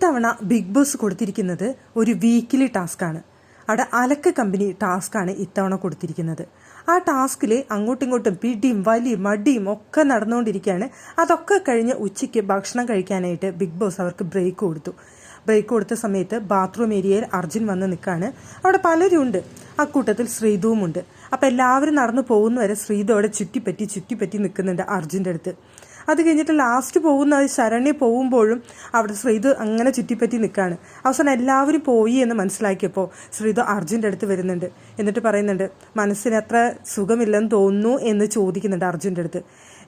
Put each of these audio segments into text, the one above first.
ഇത്തവണ big boss കൊടുത്തിരിക്കുന്നത് ഒരു വീക്കിലി ടാസ്ക്കാണ്. അവിടെ അലക്ക് കമ്പനി ടാസ്ക്കാണ് ഇത്തവണ കൊടുത്തിരിക്കുന്നത്. ആ ടാസ്കിൽ അങ്ങോട്ടും ഇങ്ങോട്ടും പിടിയും വലിയും മടിയും ഒക്കെ നടന്നുകൊണ്ടിരിക്കുകയാണ്. അതൊക്കെ കഴിഞ്ഞ് ഉച്ചയ്ക്ക് ഭക്ഷണം കഴിക്കാനായിട്ട് ബിഗ് ബോസ് അവർക്ക് ബ്രേക്ക് കൊടുത്തു. ബ്രേക്ക് കൊടുത്ത സമയത്ത് ബാത്റൂം ഏരിയയിൽ അർജുൻ വന്ന് നിൽക്കുകയാണ്. അവിടെ പലരും ഉണ്ട്, അക്കൂട്ടത്തിൽ ശ്രീതുവുമുണ്ട്. അപ്പം എല്ലാവരും നടന്നു പോകുന്നവരെ ശ്രീതു അവിടെ ചുറ്റിപ്പറ്റി നിൽക്കുന്നുണ്ട് അർജുൻ്റെ അടുത്ത്. അത് കഴിഞ്ഞിട്ട് ലാസ്റ്റ് പോകുന്ന ശരണ്യ പോകുമ്പോഴും അവിടെ ശ്രീതു അങ്ങനെ ചുറ്റിപ്പറ്റി നിൽക്കുകയാണ്. അവസാനം എല്ലാവരും പോയി എന്ന് മനസ്സിലാക്കിയപ്പോൾ ശ്രീതു അർജുൻ്റെ അടുത്ത് വരുന്നുണ്ട്. എന്നിട്ട് പറയുന്നുണ്ട്, മനസ്സിന് അത്ര സുഖമില്ലെന്ന് തോന്നുന്നു എന്ന് ചോദിക്കുന്നുണ്ട് അർജുൻ്റെ അടുത്ത്.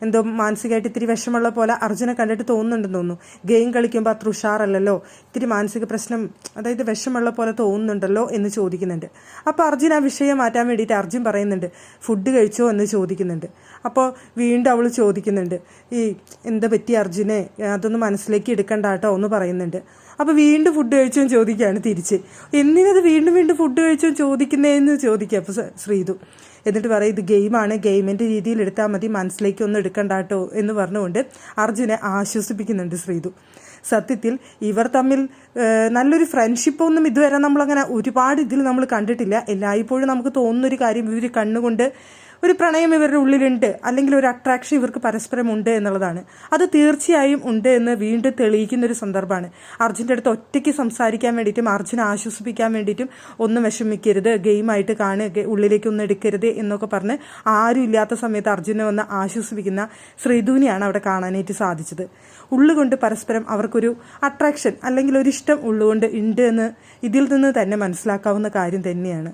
എന്തോ മാനസികമായിട്ട് ഇത്തിരി വിഷമമുള്ള പോലെ അർജുനെ കണ്ടിട്ട് തോന്നുന്നുണ്ടെന്ന് തോന്നുന്നു. ഗെയിം കളിക്കുമ്പോൾ അത്ര ഉഷാറല്ലല്ലോ, ഇത്തിരി മാനസിക പ്രശ്നം, അതായത് വിഷമമുള്ള പോലെ തോന്നുന്നുണ്ടല്ലോ എന്ന് ചോദിക്കുന്നുണ്ട്. അപ്പോൾ അർജുൻ ആ വിഷയം മാറ്റാൻ വേണ്ടിയിട്ട് അർജുൻ പറയുന്നുണ്ട്, ഫുഡ് കഴിച്ചോ എന്ന് ചോദിക്കുന്നുണ്ട്. അപ്പോൾ വീണ്ടും അവൾ ചോദിക്കുന്നുണ്ട്, ഈ എന്താ പറ്റി അർജുനെ, അതൊന്ന് മനസ്സിലേക്ക് എടുക്കണ്ട കേട്ടോ എന്ന് പറയുന്നുണ്ട്. അപ്പോൾ വീണ്ടും ഫുഡ് കഴിച്ചോ എന്ന് ചോദിക്കുകയാണ് തിരിച്ച്. എന്തിനത് വീണ്ടും ഫുഡ് കഴിച്ചോ ചോദിക്കുന്നതെന്ന് ചോദിക്കുക അപ്പോൾ ശ്രീതു. എന്നിട്ട് പറയും, ഇത് ഗെയിമാണ്, ഗെയിമിൻ്റെ രീതിയിൽ എടുത്താൽ മതി, മനസ്സിലേക്കൊന്നും എടുക്കണ്ട കേട്ടോ എന്ന് പറഞ്ഞുകൊണ്ട് അർജുനെ ആശ്വസിപ്പിക്കുന്നുണ്ട് ശ്രീതു. സത്യത്തിൽ ഇവർ തമ്മിൽ നല്ലൊരു ഫ്രണ്ട്ഷിപ്പൊന്നും ഇതുവരെ നമ്മളങ്ങനെ ഒരുപാട് ഇതിൽ നമ്മൾ കണ്ടിട്ടില്ല. എല്ലായ്പ്പോഴും നമുക്ക് തോന്നുന്നൊരു കാര്യം, ഇവർ കണ്ണുകൊണ്ട് ഒരു പ്രണയം ഇവരുടെ ഉള്ളിലുണ്ട്, അല്ലെങ്കിൽ ഒരു അട്രാക്ഷൻ ഇവർക്ക് പരസ്പരം ഉണ്ട് എന്നുള്ളതാണ്. അത് തീർച്ചയായും ഉണ്ട് എന്ന് വീണ്ടും തെളിയിക്കുന്നൊരു സന്ദർഭമാണ്. അർജുൻ്റെ അടുത്ത് ഒറ്റയ്ക്ക് സംസാരിക്കാൻ വേണ്ടിയിട്ടും അർജുനെ ആശ്വസിപ്പിക്കാൻ വേണ്ടിയിട്ടും ഒന്നും വിഷമിക്കരുത്, ഗെയിമായിട്ട് കാണുക, ഉള്ളിലേക്കൊന്നും എടുക്കരുത് എന്നൊക്കെ പറഞ്ഞ് ആരും ഇല്ലാത്ത സമയത്ത് അർജുനെ വന്ന് ആശ്വസിപ്പിക്കുന്ന ശ്രീധുവിനെയാണ് അവിടെ കാണാനായിട്ട് സാധിച്ചത്. ഉള്ളുകൊണ്ട് പരസ്പരം അവർക്കൊരു അട്രാക്ഷൻ അല്ലെങ്കിൽ ഒരു ഇഷ്ടം ഉള്ളുകൊണ്ട് ഉണ്ട് എന്ന് ഇതിൽ നിന്ന് തന്നെ മനസ്സിലാക്കാവുന്ന കാര്യം തന്നെയാണ്.